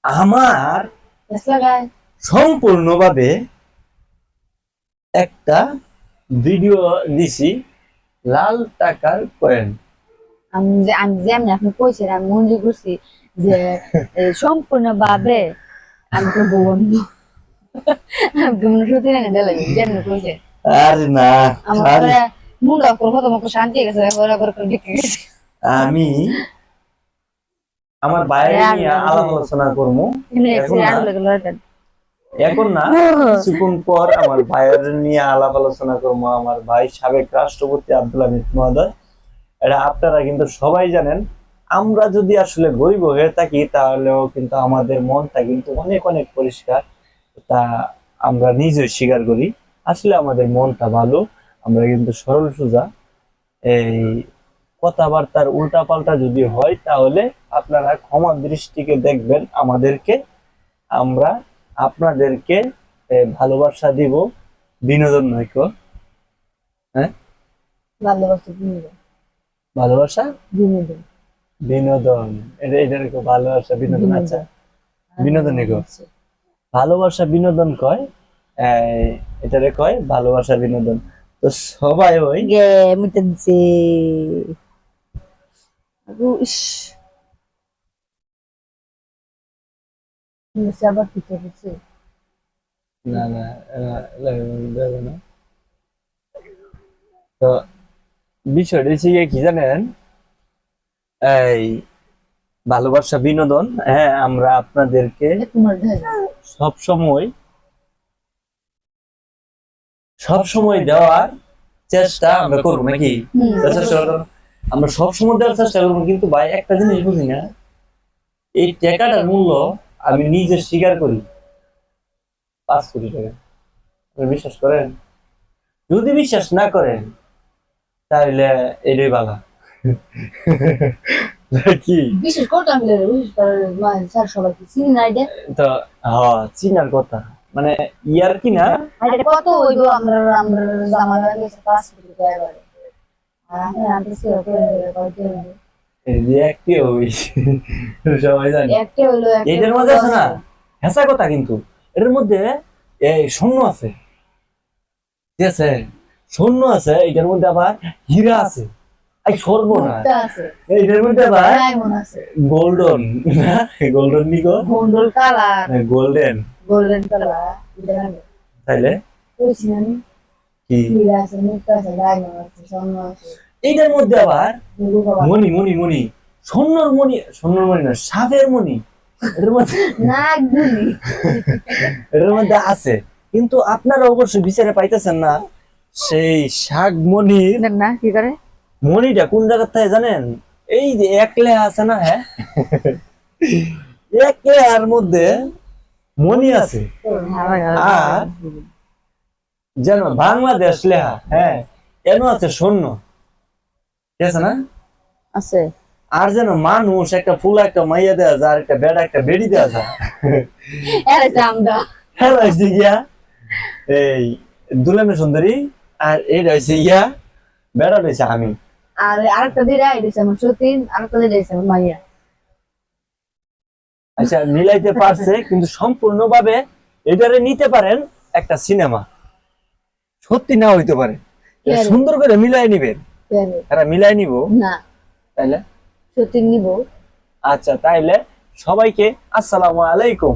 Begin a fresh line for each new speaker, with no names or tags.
আমার সম্পূর্ণভাবে একটা ভিডিও দিছি লাল টাকার কয়েন।
আমি যেমন আপনি কইছেন আমি মনে করছি যে সম্পূর্ণভাবে আমি তো বলবো আমি সত্যি না দিলাম যেমন কইছেন।
আরে না,
আমার মুন্ডা কত মতো শান্তি গেছে
আমি আমার বাইরে নিয়ে আলাপ আলোচনা করবো এখন না, কিছুক্ষণ পর আমার ভাইয়ের নিয়ে আলাপ আলোচনা করবো। আমার ভাই সাবেক রাষ্ট্রপতি আব্দুল হামিদ মহোদয়, এটা আপনারা কিন্তু সবাই জানেন। আমরা যদি আসলে গরিব হয়ে থাকি তাহলেও কিন্তু আমাদের মনটা কিন্তু অনেক অনেক পরিষ্কার, তা আমরা নিজে স্বীকার করি। আসলে আমাদের মনটা ভালো, আমরা কিন্তু সরল সোজা। এই কথাবার্তার উল্টা পাল্টা যদি হয় তাহলে আপনারা ক্ষমা দৃষ্টিকে দেখবেন আমাদেরকে। আমরা আপনাদেরকে ভালোবাসা দিব, বিনোদন নয়। হ্যাঁ, ভালোবাসা
বিনোদন
বিনোদন, এটা ভালোবাসা বিনোদন। আচ্ছা, বিনোদন ভালোবাসা বিনোদন কয়, এটারে কয় ভালোবাসা বিনোদন। তো সবাই ওই না না না, তো বিষয়টা হচ্ছে কি জানেন, এই ভালোবাসা বিনোদন, হ্যাঁ, আমরা আপনাদেরকে সব সময় দেওয়ার চেষ্টা আমরা করবো নাকি? আমরা সব সময় দেওয়ার চেষ্টা করবো, কিন্তু ভাই একটা জিনিস বুঝি না, এই টাকাটার মূল্য আমি নিজে স্বীকার করি 5 কোটি টাকা। বিশ্বাস করেন? যদি বিশ্বাস না করেন তাহলে এটাই বালা কি
বিশেষ করতাম স্যার সবাইকে চিনি না এটা
তো। হ্যাঁ, চিনার কথা, মানে ইয়ার কি না,
কত হইব আমরা জামা লাগে 5 কোটি টাকা করে আর আমি আনতেছি
সবাই জানে এটার মধ্যে আছে না হেসা কথা, কিন্তু এটার মধ্যে এই স্বর্ণ আছে, ঠিক আছে, স্বর্ণ আছে, এটার মধ্যে আবার হীরা আছে, এই সর্বনাশ, এটার মধ্যে আবার গোল্ডন, গোল্ডন নিগো
গোল্ডেন কালার,
গোল্ডেন
কালার
তাইলে কি এইটার মধ্যে আবার মণি মণি মণি স্বর্ণর মণি না, সাপের মণি এটার মধ্যে আছে। কিন্তু আপনারা অবশ্যই বিচারে পাইতেছেন না সেই শাক মণির
না কি করে
মণিটা কোন জায়গা থেকে জানেন? এই যে এক লেহা আছে না, হ্যাঁ, এক লেহার মধ্যে মণি আছে, আর যেন বাংলাদেশ লেহা, হ্যাঁ, এন আছে স্বর্ণ, ঠিক আছে না,
আছে।
আর যেন মানুষ একটা ফুলা একটা মাইয়া দেওয়া যায়, আর একটা বেড়া একটা বেড়ি দেওয়া যায়, এই দুলামে সুন্দরী, আর এইটা হচ্ছে ইয়া বেড়া রয়েছে আমি,
আর আরেকটা দিরা এসে আমার সতীন, আরেকটা দিরা এসে আমার মাইয়া।
আচ্ছা, মিলাইতে পারছে, কিন্তু সম্পূর্ণভাবে এটারে নিতে পারেন একটা সিনেমা, সত্যি না হইতে পারে, সুন্দর করে মিলাই নিবেন, এরা মিলাই নিব
না,
তাইলে
সত্যি নিব।
আচ্ছা, তাইলে সবাইকে আসসালামু আলাইকুম।